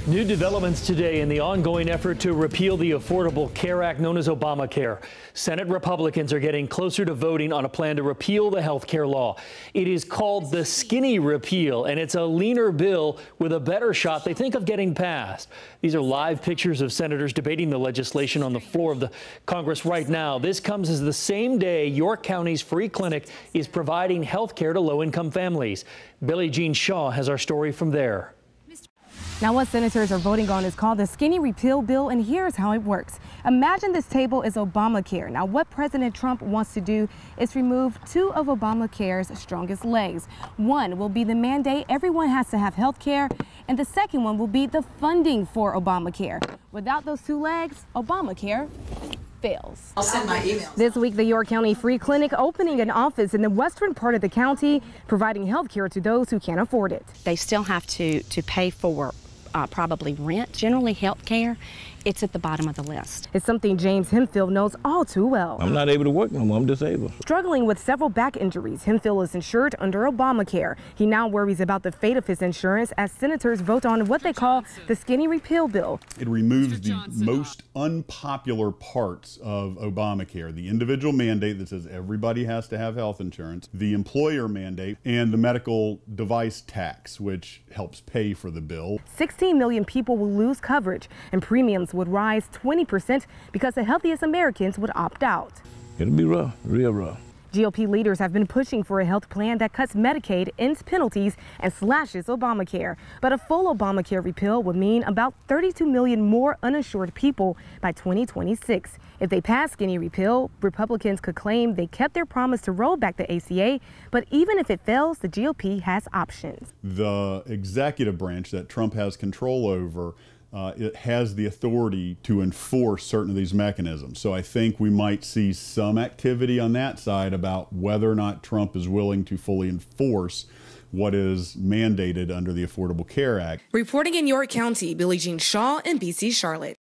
New developments today in the ongoing effort to repeal the Affordable Care Act known as Obamacare. Senate Republicans are getting closer to voting on a plan to repeal the health care law. It is called the skinny repeal, and it's a leaner bill with a better shot, they think, of getting passed. These are live pictures of senators debating the legislation on the floor of the Congress right now. This comes as the same day York County's free clinic is providing health care to low-income families. Billie Jean Shaw has our story from there. Now, what senators are voting on is called the skinny repeal bill, and here's how it works. Imagine this table is Obamacare. Now, what President Trump wants to do is remove two of Obamacare's strongest legs. One will be the mandate everyone has to have health care, and the second one will be the funding for Obamacare. Without those two legs, Obamacare fails. I'll send my email. This week, the York County Free Clinic opening an office in the western part of the county, providing health care to those who can't afford it. They still have to pay for probably rent. Generally, health care, it's at the bottom of the list. It's something James Hemphill knows all too well. I'm not able to work no more. I'm disabled. Struggling with several back injuries, Hemphill is insured under Obamacare. He now worries about the fate of his insurance as senators vote on what they call the skinny repeal bill. It removes the most unpopular parts of Obamacare, the individual mandate that says everybody has to have health insurance, the employer mandate, and the medical device tax, which helps pay for the bill. 16 million people will lose coverage, and premiums would rise 20% because the healthiest Americans would opt out. It'll be rough, real rough. GOP leaders have been pushing for a health plan that cuts Medicaid, ends penalties, and slashes Obamacare. But a full Obamacare repeal would mean about 32 million more uninsured people by 2026. If they pass skinny repeal, Republicans could claim they kept their promise to roll back the ACA. But even if it fails, the GOP has options. The executive branch that Trump has control over, it has the authority to enforce certain of these mechanisms. So I think we might see some activity on that side about whether or not Trump is willing to fully enforce what is mandated under the Affordable Care Act. Reporting in York County, Billie Jean Shaw, NBC Charlotte.